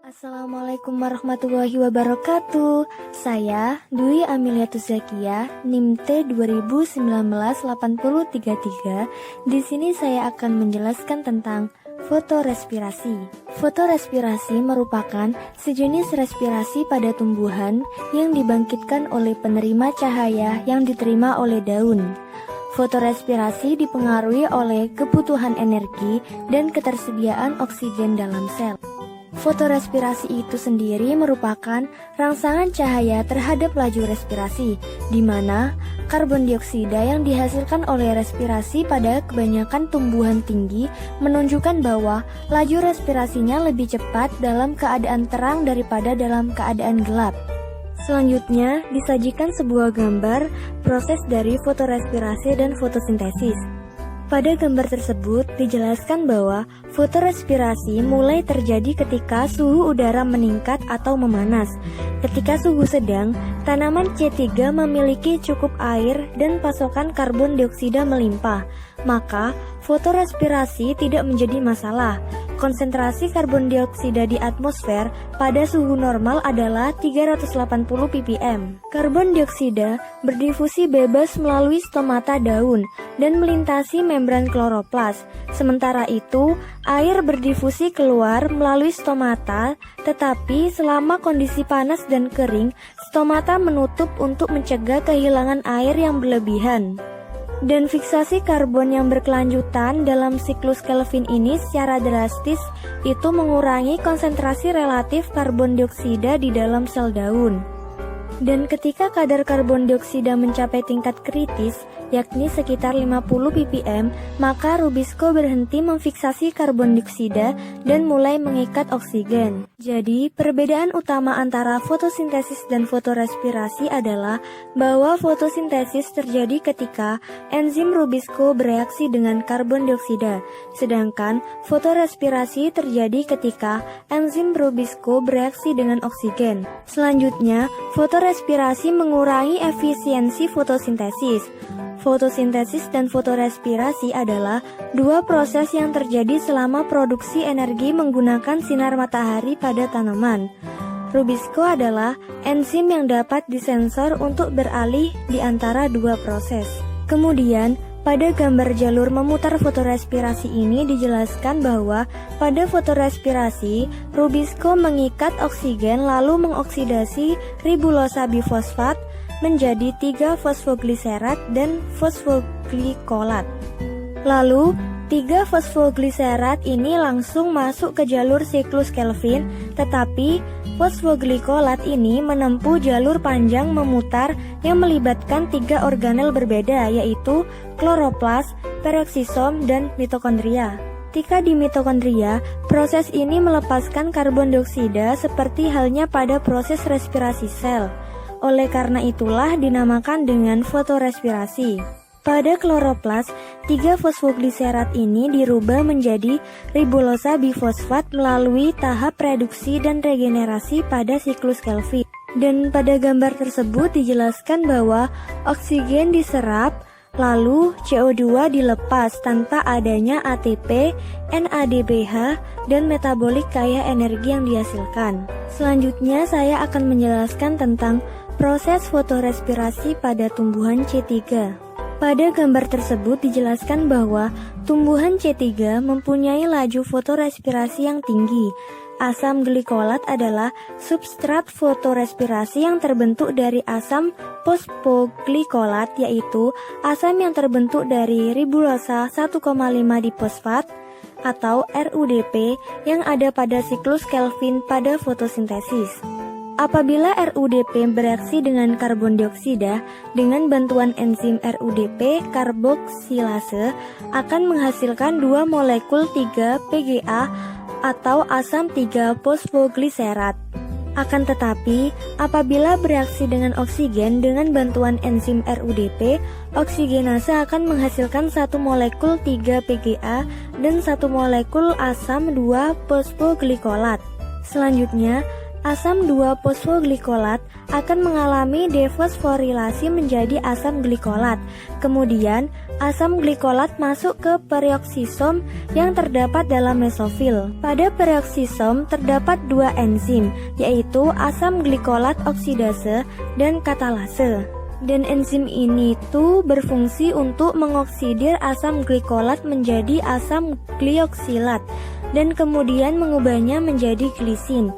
Assalamualaikum warahmatullahi wabarakatuh. Saya Dwi Ameliatus Zakia, NIM T 2019-8033. Di sini saya akan menjelaskan tentang fotorespirasi. Fotorespirasi merupakan sejenis respirasi pada tumbuhan yang dibangkitkan oleh penerima cahaya yang diterima oleh daun. Fotorespirasi dipengaruhi oleh kebutuhan energi dan ketersediaan oksigen dalam sel. Fotorespirasi itu sendiri merupakan rangsangan cahaya terhadap laju respirasi, di mana karbon dioksida yang dihasilkan oleh respirasi pada kebanyakan tumbuhan tinggi menunjukkan bahwa laju respirasinya lebih cepat dalam keadaan terang daripada dalam keadaan gelap. Selanjutnya, disajikan sebuah gambar proses dari fotorespirasi dan fotosintesis. Pada gambar tersebut dijelaskan bahwa fotorespirasi mulai terjadi ketika suhu udara meningkat atau memanas. Ketika suhu sedang, tanaman C3 memiliki cukup air dan pasokan karbon dioksida melimpah, maka fotorespirasi tidak menjadi masalah. Konsentrasi karbon dioksida di atmosfer pada suhu normal adalah 380 ppm. Karbon dioksida berdifusi bebas melalui stomata daun dan melintasi membran kloroplas. Sementara itu, air berdifusi keluar melalui stomata, tetapi selama kondisi panas dan kering, stomata menutup untuk mencegah kehilangan air yang berlebihan. Dan fiksasi karbon yang berkelanjutan dalam siklus Kelvin ini secara drastis itu mengurangi konsentrasi relatif karbon dioksida di dalam sel daun. Dan ketika kadar karbon dioksida mencapai tingkat kritis, yakni sekitar 50 ppm, maka Rubisco berhenti memfiksasi karbon dioksida dan mulai mengikat oksigen. Jadi, perbedaan utama antara fotosintesis dan fotorespirasi adalah bahwa fotosintesis terjadi ketika enzim Rubisco bereaksi dengan karbon dioksida, sedangkan fotorespirasi terjadi ketika enzim Rubisco bereaksi dengan oksigen. Selanjutnya, fotorespirasi mengurangi efisiensi fotosintesis. Fotosintesis dan fotorespirasi adalah dua proses yang terjadi selama produksi energi menggunakan sinar matahari pada tanaman. Rubisco adalah enzim yang dapat disensor untuk beralih di antara dua proses. Kemudian, pada gambar jalur memutar fotorespirasi ini dijelaskan bahwa pada fotorespirasi, Rubisco mengikat oksigen lalu mengoksidasi ribulosa bifosfat menjadi 3 fosfogliserat dan fosfoglykolat. Lalu, 3 fosfogliserat ini langsung masuk ke jalur siklus Kelvin, tetapi fosfoglikolat ini menempuh jalur panjang memutar yang melibatkan 3 organel berbeda, yaitu kloroplas, peroksisom, dan mitokondria. Ketika di mitokondria, proses ini melepaskan karbon dioksida seperti halnya pada proses respirasi sel. Oleh karena itulah dinamakan dengan fotorespirasi. Pada kloroplas, 3 fosfogliserat ini dirubah menjadi ribulosa bifosfat melalui tahap reduksi dan regenerasi pada siklus Kelvin. Dan pada gambar tersebut dijelaskan bahwa oksigen diserap, lalu CO2 dilepas tanpa adanya ATP, NADPH, dan metabolik kaya energi yang dihasilkan. Selanjutnya saya akan menjelaskan tentang proses fotorespirasi pada tumbuhan C3. Pada gambar tersebut dijelaskan bahwa tumbuhan C3 mempunyai laju fotorespirasi yang tinggi. Asam glikolat adalah substrat fotorespirasi yang terbentuk dari asam fosfoglikolat, yaitu asam yang terbentuk dari ribulosa 1,5 difosfat atau RUDP yang ada pada siklus Kelvin pada fotosintesis. Apabila RUDP bereaksi dengan karbon dioksida dengan bantuan enzim RUDP karboksilase akan menghasilkan 2 molekul 3 PGA atau asam 3 fosfogliserat. Akan tetapi, apabila bereaksi dengan oksigen dengan bantuan enzim RUDP, oksigenase akan menghasilkan 1 molekul 3 PGA dan 1 molekul asam 2 fosfoglikolat. Selanjutnya, Asam 2-fosfoglikolat akan mengalami defosforilasi menjadi asam glikolat. Kemudian, asam glikolat masuk ke perioksisom yang terdapat dalam mesofil. Pada perioksisom terdapat dua enzim, yaitu asam glikolat oksidase dan katalase. Dan enzim ini tuh berfungsi untuk mengoksidir asam glikolat menjadi asam glioksilat dan kemudian mengubahnya menjadi glisin.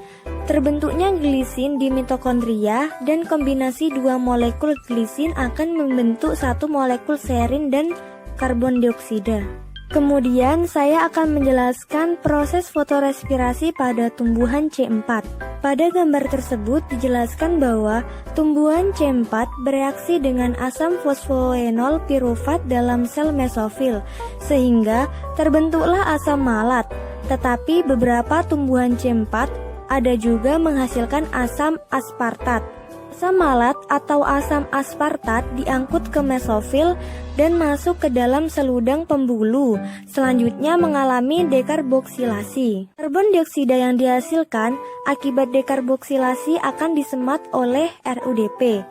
Terbentuknya glisin di mitokondria dan kombinasi dua molekul glisin akan membentuk satu molekul serin dan karbon dioksida. Kemudian saya akan menjelaskan proses fotorespirasi pada tumbuhan C4. Pada gambar tersebut dijelaskan bahwa tumbuhan C4 bereaksi dengan asam fosfoenol pirufat dalam sel mesofil sehingga terbentuklah asam malat. Tetapi beberapa tumbuhan C4 ada juga menghasilkan asam aspartat. Asam malat atau asam aspartat diangkut ke mesofil dan masuk ke dalam seludang pembuluh. Selanjutnya mengalami dekarboksilasi. Karbon dioksida yang dihasilkan akibat dekarboksilasi akan disemat oleh RUDP.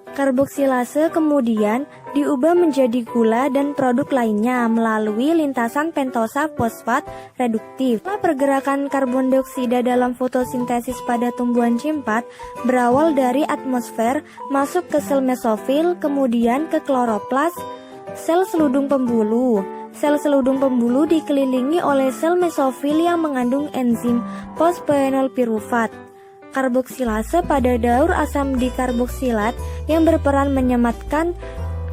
Karboksilase kemudian diubah menjadi gula dan produk lainnya melalui lintasan pentosa fosfat reduktif. Setelah pergerakan karbon dioksida dalam fotosintesis pada tumbuhan C4 berawal dari atmosfer, masuk ke sel mesofil, kemudian ke kloroplas, sel seludung pembuluh. Sel seludung pembuluh dikelilingi oleh sel mesofil yang mengandung enzim fosfoenol pirufat. Karboksilase pada daur asam dikarboksilat yang berperan menyematkan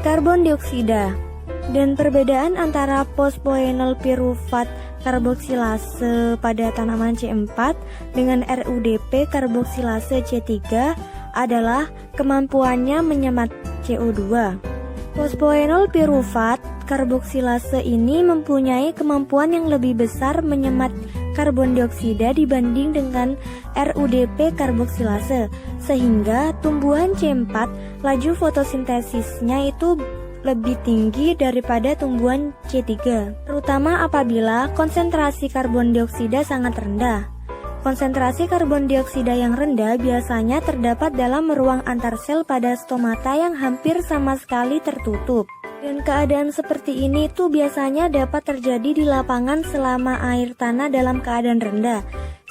karbon dioksida. Dan perbedaan antara fosfoenol pirufat karboksilase pada tanaman C4 dengan RUDP karboksilase C3 adalah kemampuannya menyemat CO2. Fosfoenol pirufat karboksilase ini mempunyai kemampuan yang lebih besar menyemat karbon dioksida dibanding dengan RUDP karboksilase, sehingga tumbuhan C4 laju fotosintesisnya itu lebih tinggi daripada tumbuhan C3, terutama apabila konsentrasi karbon dioksida sangat rendah. Konsentrasi karbon dioksida yang rendah biasanya terdapat dalam ruang antar sel pada stomata yang hampir sama sekali tertutup. Dan keadaan seperti ini tuh biasanya dapat terjadi di lapangan selama air tanah dalam keadaan rendah,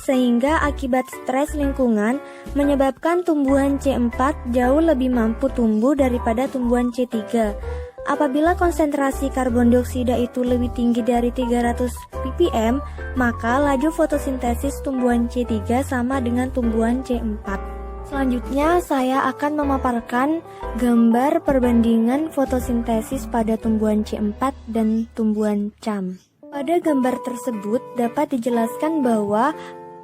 sehingga akibat stres lingkungan menyebabkan tumbuhan C4 jauh lebih mampu tumbuh daripada tumbuhan C3. Apabila konsentrasi karbon dioksida itu lebih tinggi dari 300 ppm, maka laju fotosintesis tumbuhan C3 sama dengan tumbuhan C4. Selanjutnya saya akan memaparkan gambar perbandingan fotosintesis pada tumbuhan C4 dan tumbuhan CAM. Pada gambar tersebut dapat dijelaskan bahwa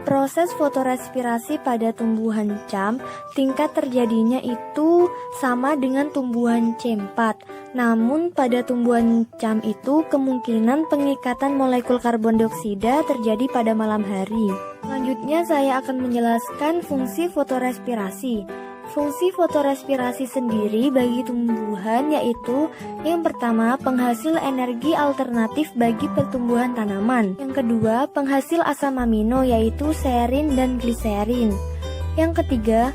proses fotorespirasi pada tumbuhan CAM tingkat terjadinya itu sama dengan tumbuhan C4. Namun pada tumbuhan CAM itu kemungkinan pengikatan molekul karbon dioksida terjadi pada malam hari. Selanjutnya saya akan menjelaskan fungsi fotorespirasi. Fungsi fotorespirasi sendiri bagi tumbuhan yaitu yang pertama penghasil energi alternatif bagi pertumbuhan tanaman. Yang kedua penghasil asam amino yaitu serin dan gliserin. Yang ketiga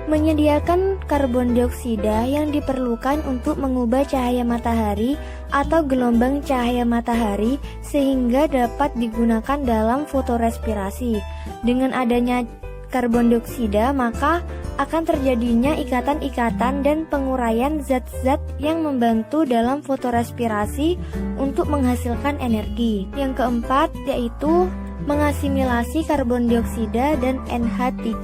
menyediakan karbon dioksida yang diperlukan untuk mengubah cahaya matahari atau gelombang cahaya matahari sehingga dapat digunakan dalam fotorespirasi. Dengan adanya karbon dioksida maka akan terjadinya ikatan-ikatan dan penguraian zat-zat yang membantu dalam fotorespirasi untuk menghasilkan energi. Yang keempat yaitu mengasimilasi karbon dioksida dan NH3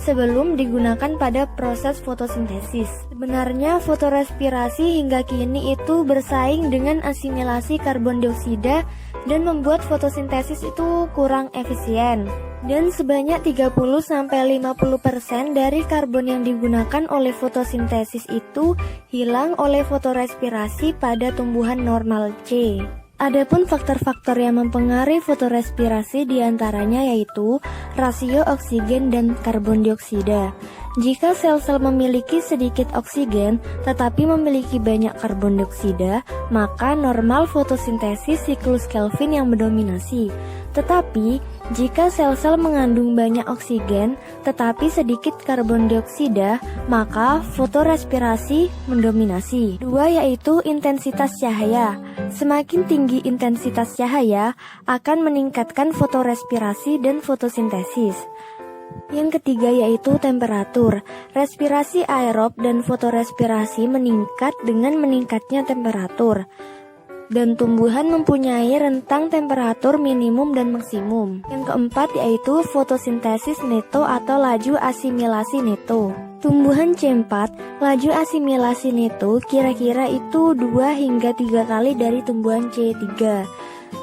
sebelum digunakan pada proses fotosintesis. Sebenarnya fotorespirasi hingga kini itu bersaing dengan asimilasi karbon dioksida dan membuat fotosintesis itu kurang efisien. Dan sebanyak 30-50% dari karbon yang digunakan oleh fotosintesis itu hilang oleh fotorespirasi pada tumbuhan normal C. Adapun faktor-faktor yang mempengaruhi fotorespirasi diantaranya yaitu rasio oksigen dan karbon dioksida. Jika sel-sel memiliki sedikit oksigen tetapi memiliki banyak karbon dioksida, maka normal fotosintesis siklus Kelvin yang mendominasi. Tetapi, jika sel-sel mengandung banyak oksigen tetapi sedikit karbon dioksida, maka fotorespirasi mendominasi. Dua, yaitu intensitas cahaya. Semakin tinggi intensitas cahaya akan meningkatkan fotorespirasi dan fotosintesis. Yang ketiga yaitu temperatur. Respirasi aerob dan fotorespirasi meningkat dengan meningkatnya temperatur. Dan tumbuhan mempunyai rentang temperatur minimum dan maksimum. Yang keempat yaitu fotosintesis neto atau laju asimilasi neto. Tumbuhan C4, laju asimilasi neto kira-kira itu 2 hingga 3 kali dari tumbuhan C3.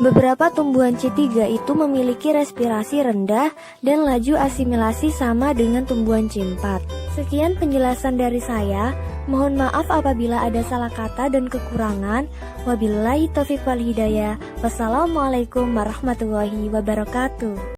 Beberapa tumbuhan C3 itu memiliki respirasi rendah dan laju asimilasi sama dengan tumbuhan C4. Sekian penjelasan dari saya. Mohon maaf apabila ada salah kata dan kekurangan. Wabillahi taufiq wal hidayah. Wassalamualaikum warahmatullahi wabarakatuh.